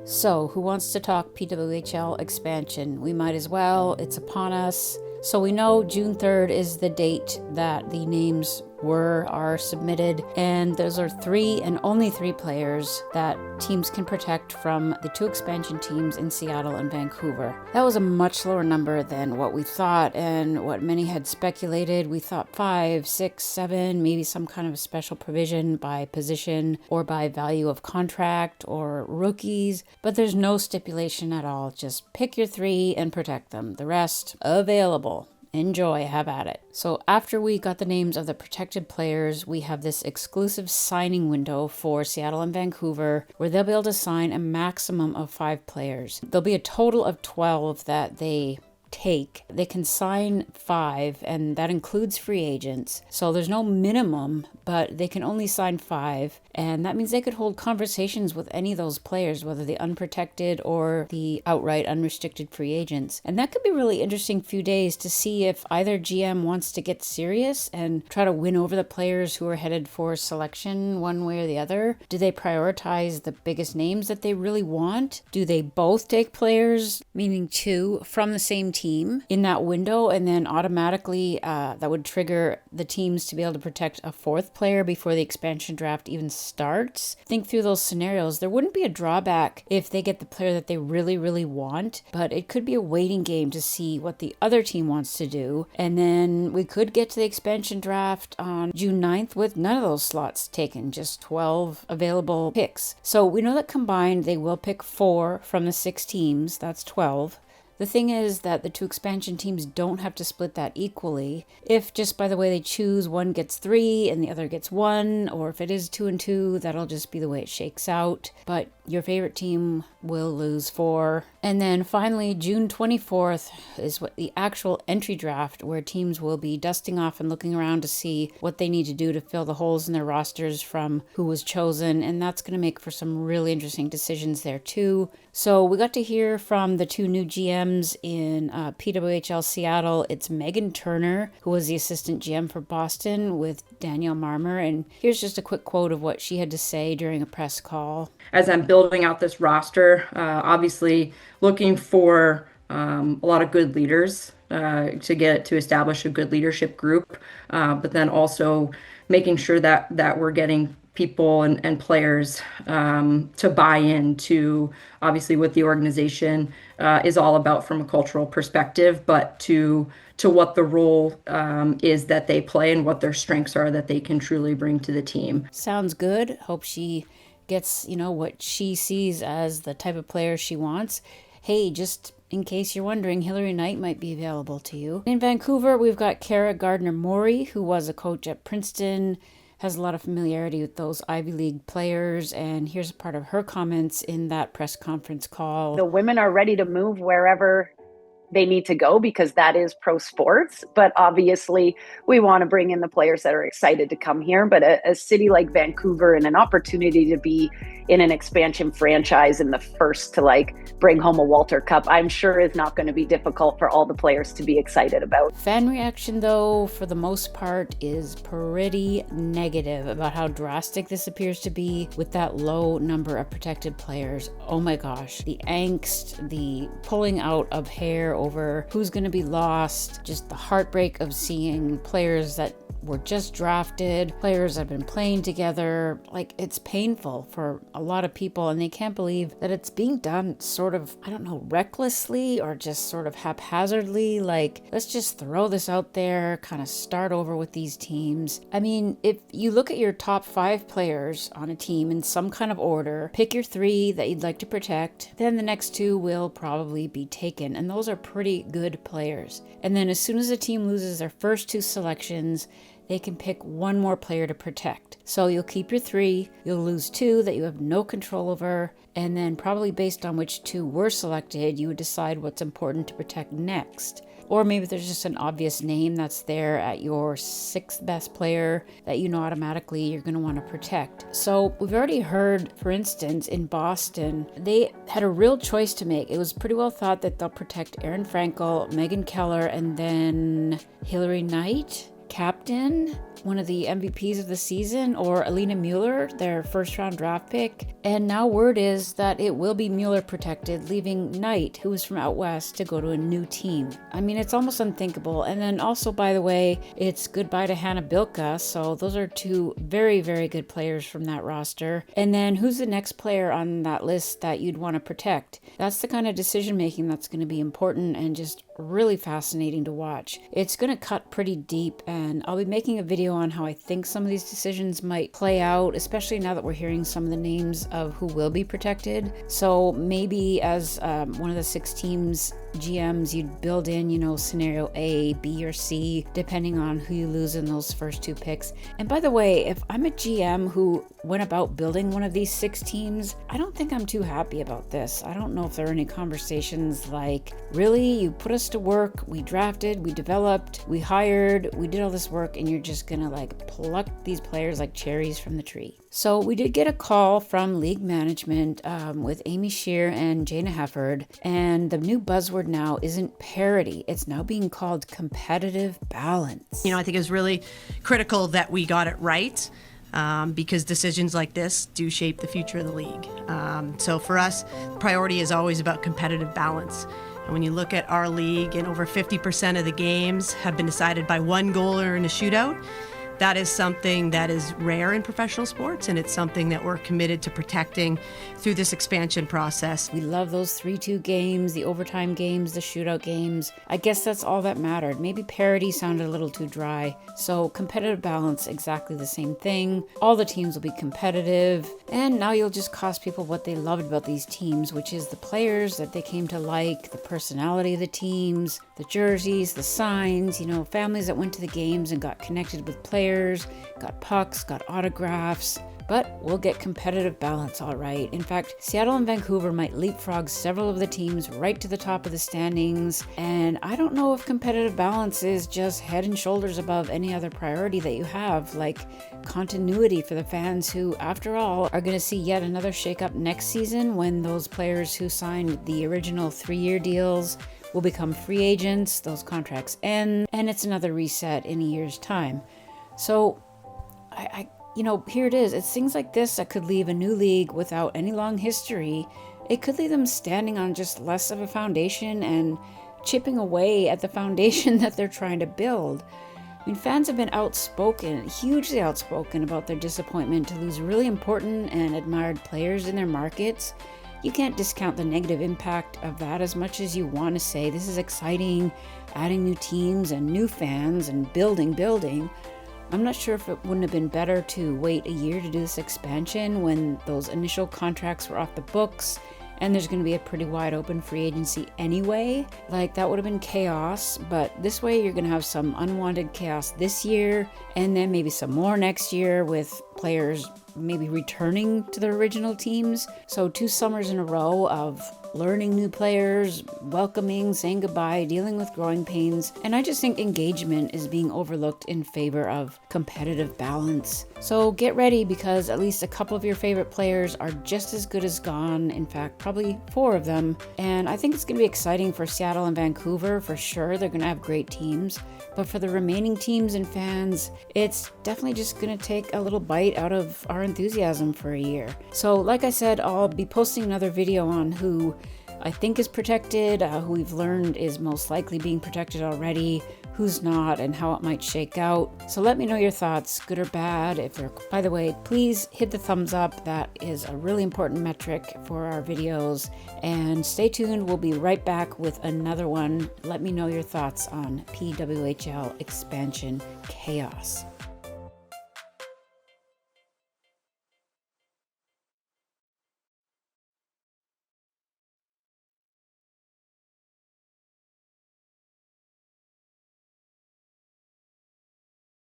So, who wants to talk PWHL expansion? We might as well. It's upon us. So we know June 3rd is the date that the names are submitted, and those are 3 and only 3 players that teams can protect from the 2 expansion teams in Seattle and Vancouver. That was a much lower number than what we thought and what many had speculated. We thought 5, 6, 7, maybe some kind of special provision by position or by value of contract or rookies, but there's no stipulation at all. Just pick your 3 and protect them. The rest available. Enjoy, have at it. So after we got the names of the protected players, we have this exclusive signing window for Seattle and Vancouver where they'll be able to sign a maximum of 5 players. There'll be a total of 12 that they take. They can sign 5, and that includes free agents. So there's no minimum, but they can only sign 5. And that means they could hold conversations with any of those players, whether the unprotected or the outright unrestricted free agents. And that could be really interesting few days to see if either GM wants to get serious and try to win over the players who are headed for selection one way or the other. Do they prioritize the biggest names that they really want? Do they both take players, meaning 2, from the same team in that window, and then automatically that would trigger the teams to be able to protect a 4th player before the expansion draft even starts? Think through those scenarios. There wouldn't be a drawback if they get the player that they really, really want, but it could be a waiting game to see what the other team wants to do. And then we could get to the expansion draft on June 9th with none of those slots taken, just 12 available picks. So we know that combined they will pick 4 from the 6 teams. That's 12. The thing is that the 2 expansion teams don't have to split that equally. If just by the way they choose, one gets 3 and the other gets 1, or if it is 2 and 2, that'll just be the way it shakes out. But your favorite team will lose 4. And then finally, June 24th is what the actual entry draft, where teams will be dusting off and looking around to see what they need to do to fill the holes in their rosters from who was chosen. And that's going to make for some really interesting decisions there too. So we got to hear from the 2 new GMs in PWHL Seattle. It's Megan Turner, who was the assistant GM for Boston with Danielle Marmer. And here's just a quick quote of what she had to say during a press call. As I'm building out this roster, obviously looking for a lot of good leaders to establish a good leadership group, but then also making sure that we're getting people and players to buy into obviously what the organization is all about from a cultural perspective, but to what the role is that they play and what their strengths are that they can truly bring to the team. Sounds good. Hope she gets, what she sees as the type of player she wants. Hey, just in case you're wondering, Hilary Knight might be available to you. In Vancouver, we've got Kara Gardner-Morey, who was a coach at Princeton, has a lot of familiarity with those Ivy League players, and here's a part of her comments in that press conference call. The women are ready to move wherever they need to go because that is pro sports, but obviously we want to bring in the players that are excited to come here. But a city like Vancouver and an opportunity to be in an expansion franchise and the first to bring home a Walter Cup, I'm sure is not going to be difficult for all the players to be excited about. Fan reaction, though, for the most part, is pretty negative about how drastic this appears to be with that low number of protected players. Oh my gosh, the angst, the pulling out of hair over who's going to be lost, just the heartbreak of seeing players that were just drafted, players that have been playing together. It's painful for a lot of people, and they can't believe that it's being done sort of, recklessly or just sort of haphazardly. Let's just throw this out there, kind of start over with these teams. If you look at your top 5 players on a team in some kind of order, pick your 3 that you'd like to protect, then the next 2 will probably be taken, and those are pretty good players. And then as soon as a team loses their first 2 selections, they can pick 1 more player to protect. So you'll keep your 3, you'll lose 2 that you have no control over, and then probably based on which 2 were selected, you would decide what's important to protect next. Or maybe there's just an obvious name that's there at your 6th best player that automatically you're going to want to protect. So we've already heard, for instance, in Boston, they had a real choice to make. It was pretty well thought that they'll protect Erin Frankel, Megan Keller, and then Hilary Knight, captain. one of the MVPs of the season, or Alina Mueller, their first round draft pick. And now word is that it will be Mueller protected, leaving Knight, who is from out west, to go to a new team. I mean, it's almost unthinkable. And then also, by the way, it's goodbye to Hannah Bilka. So those are two very, very good players from that roster. And then who's the next player on that list that you'd want to protect? That's the kind of decision making that's going to be important and just really fascinating to watch. It's going to cut pretty deep, and I'll be making a video on how I think some of these decisions might play out, especially now that we're hearing some of the names of who will be protected. So maybe as one of the 6 teams GMs, you'd build in, scenario A, B, or C, depending on who you lose in those first 2 picks. And by the way, if I'm a GM who went about building one of these 6 teams, I don't think I'm too happy about this. I don't know if there are any conversations like, really, you put us to work, we drafted, we developed, we hired, we did all this work, and you're just gonna pluck these players like cherries from the tree. So we did get a call from league management with Amy Shear and Jana Hefford, and the new buzzword now isn't parity, it's now being called competitive balance. I think it was really critical that we got it right. Because decisions like this do shape the future of the league. So for us, the priority is always about competitive balance. And when you look at our league, and over 50% of the games have been decided by 1 goal or in a shootout, that is something that is rare in professional sports, and it's something that we're committed to protecting through this expansion process. We love those 3-2 games, the overtime games, the shootout games. I guess that's all that mattered. Maybe parity sounded a little too dry. So competitive balance, exactly the same thing. All the teams will be competitive, and now you'll just cost people what they loved about these teams, which is the players that they came to like, the personality of the teams, the jerseys, the signs, families that went to the games and got connected with players, got pucks, got autographs. But we'll get competitive balance all right. In fact, Seattle and Vancouver might leapfrog several of the teams right to the top of the standings. And I don't know if competitive balance is just head and shoulders above any other priority that you have, like continuity for the fans who, after all, are going to see yet another shakeup next season when those players who signed the original 3-year deals will become free agents, those contracts end, and it's another reset in a year's time. So here it is. It's things like this that could leave a new league without any long history. It could leave them standing on just less of a foundation and chipping away at the foundation that they're trying to build. Fans have been outspoken, hugely outspoken about their disappointment to lose really important and admired players in their markets. You can't discount the negative impact of that as much as you want to say this is exciting, adding new teams and new fans and building. I'm not sure if it wouldn't have been better to wait a year to do this expansion when those initial contracts were off the books and there's going to be a pretty wide open free agency anyway. That would have been chaos, but this way you're going to have some unwanted chaos this year and then maybe some more next year with players maybe returning to their original teams. So 2 summers in a row of learning new players, welcoming, saying goodbye, dealing with growing pains. And I just think engagement is being overlooked in favor of competitive balance. So get ready, because at least a couple of your favorite players are just as good as gone. In fact, probably 4 of them. And I think it's going to be exciting for Seattle and Vancouver for sure. They're going to have great teams. But for the remaining teams and fans, it's definitely just going to take a little bite out of our enthusiasm for a year. So like I said, I'll be posting another video on who I think is protected, who we've learned is most likely being protected already, who's not, and how it might shake out. So let me know your thoughts, good or bad. By the way, please hit the thumbs up. That is a really important metric for our videos. And stay tuned. We'll be right back with another one. Let me know your thoughts on PWHL Expansion Chaos.